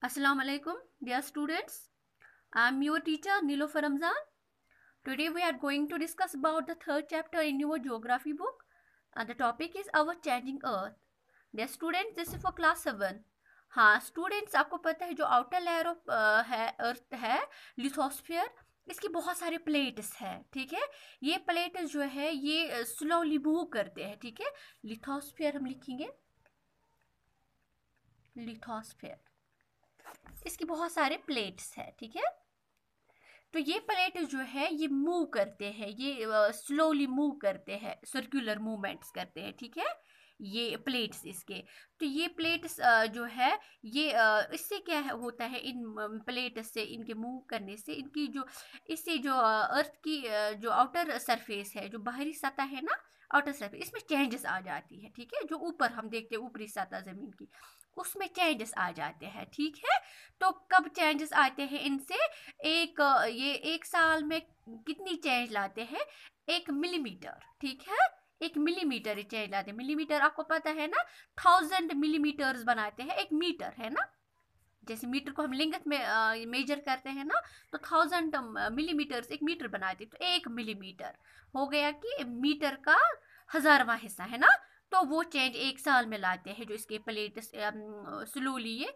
Assalamu alaikum, dear students. I am your teacher Nilofer Ramzan. Today we are going to discuss about the third chapter in your geography book. The topic is our changing earth. Dear students, this is for class 7. हाँ students, आपको पता है जो outer layer of है अर्थ है lithosphere, इसकी बहुत सारे प्लेट्स है। ठीक है, ये प्लेट्स जो है ये स्लोली मूव करते हैं। ठीक है, लिथोस्फीयर हम लिखेंगे, लिथोस्फीयर, इसकी बहुत सारे प्लेट्स है। ठीक है, तो ये प्लेट जो है ये मूव करते हैं, ये स्लोली मूव करते हैं, सर्कुलर मूवमेंट्स करते हैं। ठीक है, ये प्लेट्स इसके, तो ये प्लेट्स जो है ये इससे क्या होता है, इन प्लेट्स से, इनके मूव करने से, इनकी जो इससे जो अर्थ की जो आउटर सरफेस है, जो बाहरी सतह है ना, आउटर सरफेस, इसमें चेंजेस आ जाती है। ठीक है, जो ऊपर हम देखते हैं ऊपरी सतह जमीन की, उसमें चेंजेस आ जाते हैं। ठीक है, तो कब चेंजेस आते हैं इनसे, ये एक साल में कितनी चेंज लाते हैं, 1 मिलीमीटर। ठीक है, 1 मिलीमीटर चेंज लाते हैं। मिलीमीटर आपको पता है ना, 1000 मिलीमीटर्स बनाते हैं 1 मीटर, है ना। जैसे मीटर को हम लिंगत में मेजर करते हैं ना, तो 1000 मिलीमीटर्स 1 मीटर बनाते, तो 1 मिलीमीटर हो गया कि मीटर का 1000वां हिस्सा, है ना। तो वो चेंज एक साल में लाते हैं, जो इसके प्लेट स्लोली ये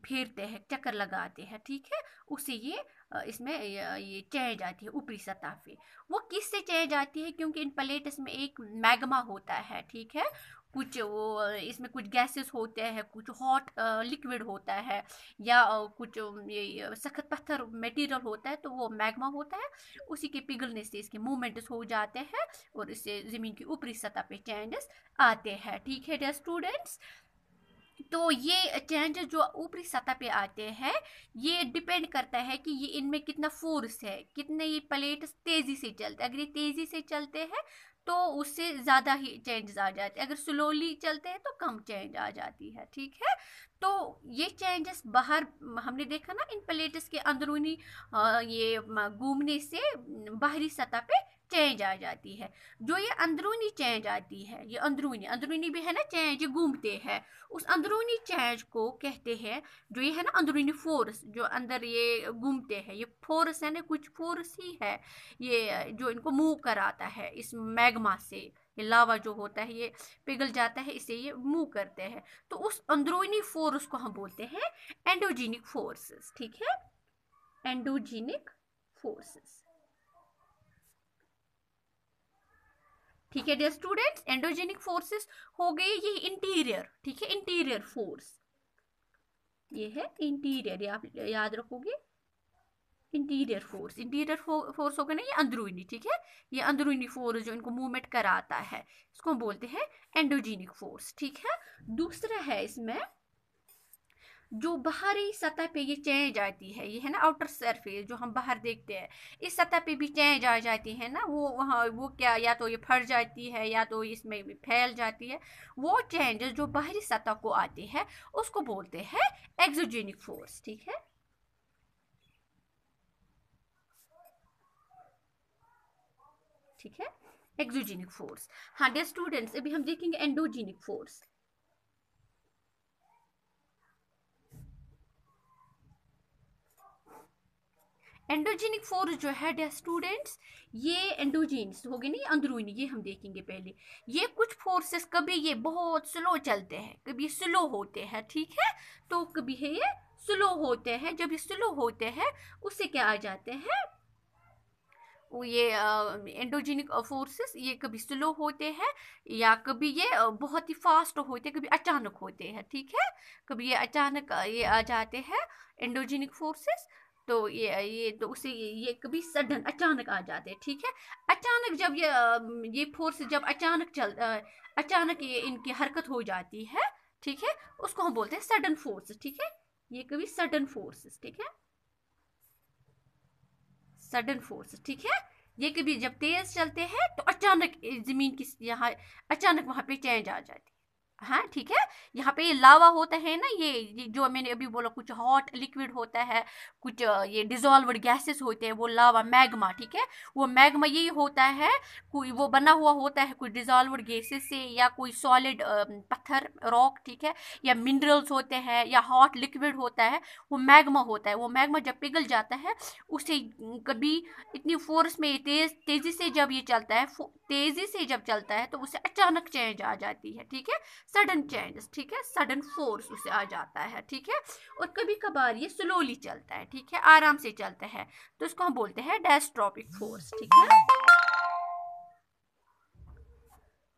फेरते हैं, चक्कर लगाते हैं। ठीक है, उससे ये इसमें ये चेंज आती है ऊपरी सतह पे। वो किससे चेंज आती है, क्योंकि इन प्लेट्स में एक मैग्मा होता है। ठीक है, कुछ वो इसमें कुछ गैसेस होते हैं, कुछ हॉट लिक्विड होता है, या कुछ ये सख्त पत्थर मटेरियल होता है, तो वो मैग्मा होता है। उसी के पिघलने से इसके मूवमेंट्स हो जाते हैं और इससे ज़मीन की ऊपरी सतह पे चेंजेस आते हैं। ठीक है डियर स्टूडेंट्स, तो ये चेंजेस जो ऊपरी सतह पे आते हैं, ये डिपेंड करता है कि ये इनमें कितना फोर्स है, कितने ये प्लेट्स तेजी से चलते हैं। अगर ये तेजी से चलते हैं तो उससे ज़्यादा ही चेंजेस आ जाते हैं, अगर स्लोली चलते हैं तो कम चेंज आ जाती है। ठीक है, तो ये चेंजेस बाहर हमने देखा ना, इन प्लेट्स के अंदरूनी ये घूमने से बाहरी सतह पे चेंज आ जाती है। जो ये अंदरूनी चेंज आती है, ये अंदरूनी अंदरूनी भी है ना चेंज, ये घूमते हैं, उस अंदरूनी चेंज को कहते हैं, जो ये है ना अंदरूनी फोर्स, जो अंदर ये घूमते हैं, ये फोर्स है ना, कुछ फोर्स ही है ये जो इनको मूव कराता है। इस मैग्मा से ये लावा जो होता है ये पिघल जाता है, इसे ये मूव करते हैं। तो उस अंदरूनी फोर्स को हम बोलते हैं एंडोजेनिक फोर्सेस। ठीक है, एंडोजेनिक फोर्सेस। ठीक है डियर स्टूडेंट्स, एंडोजेनिक फोर्सेस हो गए ये इंटीरियर। ठीक है, इंटीरियर फोर्स ये है इंटीरियर, ये आप याद रखोगे, इंटीरियर फोर्स। इंटीरियर फोर्स होगा ना ये अंदरूनी। ठीक है, ये अंदरूनी फोर्स जो इनको मूवमेंट कराता है, इसको हम बोलते हैं एंडोजेनिक फोर्स। ठीक है, दूसरा है इसमें जो बाहरी सतह पे ये चेंज आती है, ये है ना आउटर सरफेस जो हम बाहर देखते हैं, इस सतह पे भी चेंज आ जाती है ना, वो वहाँ वो क्या, या तो ये फट जाती है या तो इसमें फैल जाती है। वो चेंजेस जो बाहरी सतह को आते हैं उसको बोलते हैं एक्सोजेनिक फोर्स। ठीक है, ठीक है, एक्सोजेनिक फोर्स। हाँ डियर स्टूडेंट्स, अभी हम देखेंगे एंडोजेनिक फोर्स। एंडोजेनिक फोर्स जो है डियर स्टूडेंट्स, ये एंडोजेन्स हो गए ना, अंदरूनी, ये हम देखेंगे पहले। ये कुछ फोर्सेस कभी ये बहुत स्लो चलते हैं, कभी स्लो होते हैं। ठीक है, तो कभी है ये स्लो होते हैं, जब ये स्लो होते हैं उससे क्या आ जाते हैं, वो ये एंडोजेनिक फोर्सेस, ये कभी स्लो होते हैं या कभी ये बहुत ही फास्ट होते हैं, कभी अचानक होते हैं। ठीक है, कभी ये अचानक ये आ जाते हैं एंडोजेनिक फोर्सेस, तो ये तो उसे ये कभी सडन अचानक आ जाते हैं। ठीक है, अचानक जब ये फोर्स जब अचानक ये इनकी हरकत हो जाती है, ठीक है, उसको हम बोलते हैं सडन फोर्स। ठीक है, ये कभी सडन फोर्सेस, ठीक है, सडन फोर्स। ठीक है, ये कभी जब तेज चलते हैं तो अचानक जमीन की यहाँ अचानक वहां पे चेंज आ जाती है। हाँ ठीक है। यहाँ पे ये लावा होता है ना, ये जो मैंने अभी बोला, कुछ हॉट लिक्विड होता है, कुछ ये डिजॉल्व्ड गैसेस होते हैं, वो लावा मैग्मा, ठीक है। वो मैग्मा यही होता है, कोई वो बना हुआ होता है कुछ डिजॉल्व्ड गैसेस से, या कोई सॉलिड पत्थर रॉक, ठीक है, या मिनरल्स होते हैं, या हॉट लिक्विड होता है, वो मैग्मा होता है। वो मैग्मा जब पिघल जाता है, उसे कभी इतनी फोर्स में तेजी से जब ये चलता है, तेजी से जब चलता है, तो उसे अचानक चेंज आ जाती है, ठीक है, सडन चेंज, ठीक है, सडन फोर्स उसे आ जाता है, ठीक है। और कभी कभार ये स्लोली चलता है, ठीक है, आराम से चलता है, तो इसको हम बोलते हैं डायस्ट्रोपिक फोर्स, ठीक है,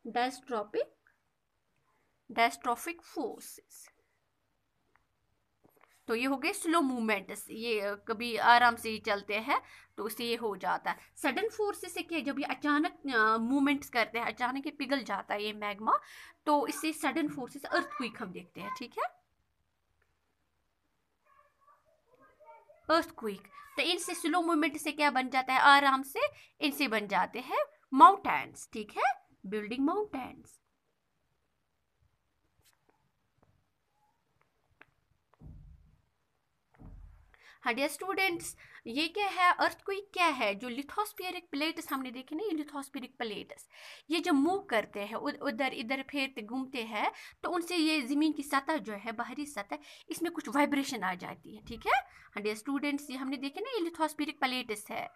डायस्ट्रोपिक डायस्ट्रोफिक फोर्सेस। तो ये हो गए स्लो मूवमेंट्स, ये कभी आराम से चलते हैं, तो उससे ये हो जाता है। सडन फोर्सेस से क्या, जब ये अचानक मूवमेंट्स करते हैं, अचानक ये पिघल जाता है ये मैग्मा, तो इससे सडन फोर्सेस अर्थक्वेक हम देखते हैं, ठीक है, अर्थक्वेक। तो इनसे स्लो मूवमेंट से क्या बन जाता है, आराम से इनसे बन जाते हैं माउंटेन्स, ठीक है, बिल्डिंग माउंटेन्स। हाँ डियर स्टूडेंट्स, ये क्या है, अर्थक्वेक क्या है, जो लिथोस्फेरिक प्लेट्स हमने देखे ना, ये लिथोस्फेरिक प्लेट्स, ये जब मूव करते हैं, उधर इधर फेरते घूमते हैं, तो उनसे ये ज़मीन की सतह जो है, बाहरी सतह, इसमें कुछ वाइब्रेशन आ जाती है, ठीक है। हाँ डियर स्टूडेंट्स, ये हमने देखे ना, ये लिथोस्फेरिक प्लेट्स है,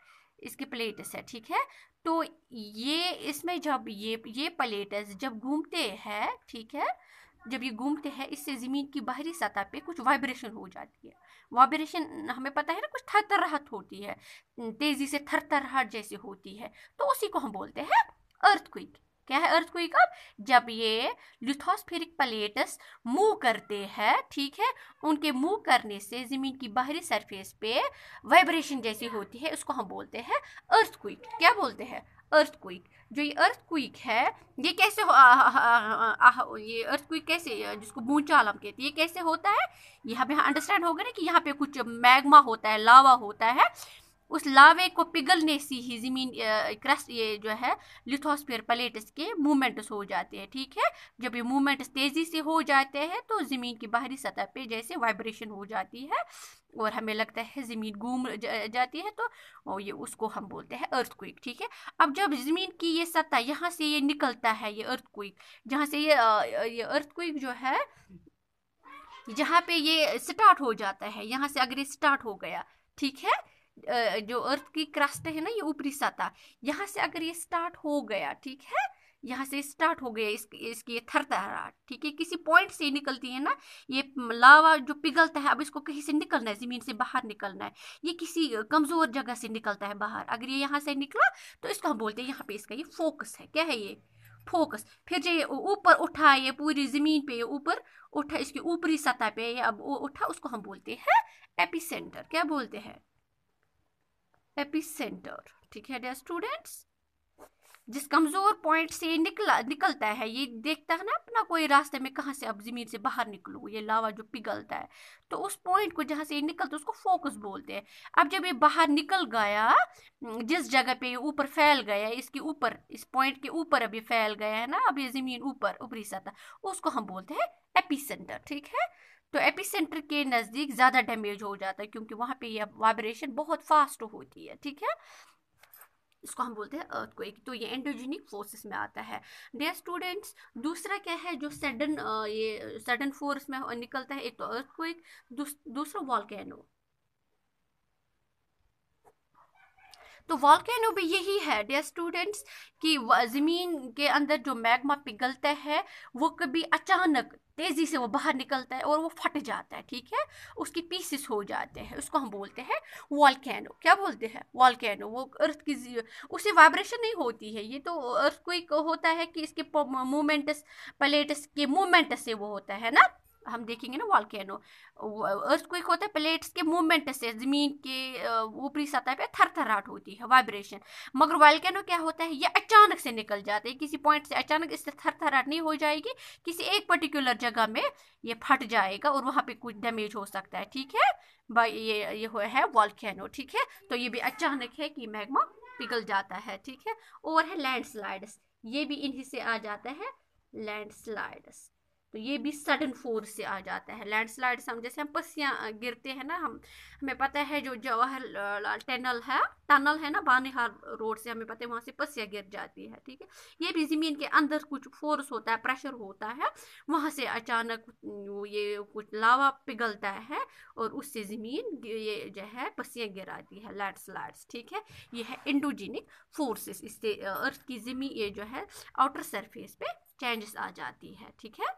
इसके प्लेट्स है, ठीक है। तो ये इसमें जब ये प्लेट्स जब घूमते हैं, ठीक है, जब ये घूमते हैं, इससे ज़मीन की बाहरी सतह पे कुछ वाइब्रेशन हो जाती है। वाइब्रेशन हमें पता है ना, कुछ थरथराहट होती है, तेजी से थरथराहट जैसी होती है, तो उसी को हम बोलते हैं अर्थक्वेक। क्या है अर्थक्वेक? अब जब ये लिथोस्फेरिक प्लेट्स मूव करते हैं, ठीक है, उनके मूव करने से ज़मीन की बाहरी सरफेस पे वाइब्रेशन जैसी होती है, उसको हम बोलते हैं अर्थक्वेक। क्या बोलते हैं? अर्थक्वेक। जो ये अर्थक्वेक है, ये कैसे ये अर्थक्वेक कैसे, जिसको भूचाल हम कहते हैं, ये कैसे होता है? ये हमें अंडरस्टैंड होगा ना कि यहाँ पे कुछ मैग्मा होता है, लावा होता है, उस लावे को पिघलने से ही ज़मीन क्रस्ट, ये जो है लिथोस्फीयर प्लेट्स के मूवमेंट्स हो जाते हैं, ठीक है। जब ये मूवमेंट्स तेज़ी से हो जाते हैं, तो ज़मीन की बाहरी सतह पे जैसे वाइब्रेशन हो जाती है, और हमें लगता है ज़मीन घूम जाती है, तो ये उसको हम बोलते हैं अर्थक्वेक, ठीक है। अब जब ज़मीन की ये सतह यहाँ से ये निकलता है, ये अर्थक्वेक, जहाँ से ये अर्थक्वेक जो है, जहाँ पे ये स्टार्ट हो जाता है, यहाँ से अगर ये स्टार्ट हो गया, ठीक है, जो अर्थ की क्रस्ट है ना, ये ऊपरी सतह, यहाँ से अगर ये स्टार्ट हो गया, ठीक है, यहाँ से स्टार्ट हो गया इसकी ये थरथराहट, ठीक है, किसी पॉइंट से निकलती है ना, ये लावा जो पिघलता है, अब इसको कहीं से निकलना है, जमीन से बाहर निकलना है, ये किसी कमजोर जगह से निकलता है बाहर, अगर ये यहाँ से निकला, तो इसको हम बोलते हैं, यहाँ पे इसका ये फोकस है। क्या है ये? फोकस। फिर जो ये ऊपर उठा, ये पूरी जमीन पे ये ऊपर उठा, इसकी ऊपरी सतह पे ये अब उठा, उसको हम बोलते हैं एपिसेंटर। क्या बोलते हैं? एपिसेंटर, ठीक है डियर स्टूडेंट्स। जिस कमजोर पॉइंट से निकलता है, ये देखता है ना अपना कोई रास्ते में, कहाँ से अब जमीन से बाहर निकलूँ, ये लावा जो पिघलता है, तो उस पॉइंट को जहाँ से ये निकलता है, उसको फोकस बोलते हैं। अब जब ये बाहर निकल गया, जिस जगह पे ये ऊपर फैल गया, इसके ऊपर, इस पॉइंट के ऊपर अभी फैल गया है ना, अब ये जमीन ऊपर, ऊपरी सतह, उसको हम बोलते हैं एपिसेंटर, ठीक है। तो एपिसेंटर के नज़दीक ज़्यादा डैमेज हो जाता है, क्योंकि वहाँ पे ये वाइब्रेशन बहुत फास्ट होती है, ठीक है, इसको हम बोलते हैं अर्थक्वेक। तो ये एंडोजेनिक फोर्सेस में आता है डियर स्टूडेंट्स। दूसरा क्या है जो सडन, ये सडन फोर्स में निकलता है? एक तो अर्थक्वेक, दूसरा वॉल्केनो। तो वॉल्केनो भी यही है डियर स्टूडेंट्स, कि ज़मीन के अंदर जो मैग्मा पिघलता है, वो कभी अचानक तेज़ी से वो बाहर निकलता है और वो फट जाता है, ठीक है, उसके पीसेस हो जाते हैं, उसको हम बोलते हैं वॉल्केनो। क्या बोलते हैं? वॉल्केनो। वो अर्थ की उससे वाइब्रेशन नहीं होती है, ये तो अर्थ को होता है कि इसके मूवमेंट्स, प्लेट्स के मूवमेंट से वो होता है ना, हम देखेंगे ना वॉल्केनो। अर्थक्वेक होता है प्लेट्स के मूवमेंट से, जमीन के ऊपरी सतह पे थरथराहट होती है, वाइब्रेशन। मगर वॉल्केनो क्या होता है, ये अचानक से निकल जाते हैं, किसी पॉइंट से अचानक इससे थरथराहट नहीं हो जाएगी, किसी एक पर्टिकुलर जगह में ये फट जाएगा और वहाँ पे कुछ डैमेज हो सकता है, ठीक है भाई। ये है वॉल्केनो, ठीक है। तो ये भी अचानक है कि मैग्मा पिघल जाता है, ठीक है। और है लैंडस्लाइड्स, ये भी इन्हीं से आ जाता है, लैंडस्लाइड्स। तो ये भी सडन फोर्स से आ जाता है। लैंडस्लाइड हम जैसे हम पसियाँ गिरते हैं ना, हमें पता है जो जवाहरलाल टनल है ना बानिहाल रोड से, हमें पता है वहाँ से पसियाँ गिर जाती है, ठीक है। ये भी ज़मीन के अंदर कुछ फोर्स होता है, प्रेशर होता है, वहाँ से अचानक ये कुछ लावा पिघलता है और उससे ज़मीन ये जो है पसियाँ गिराती है, लैंडस्लाइड्स, ठीक है। ये है इंडोजेनिक फोर्सेस, इससे अर्थ की ज़मीन ये जो है आउटर सरफेस पे चेंजेस आ जाती है, ठीक है।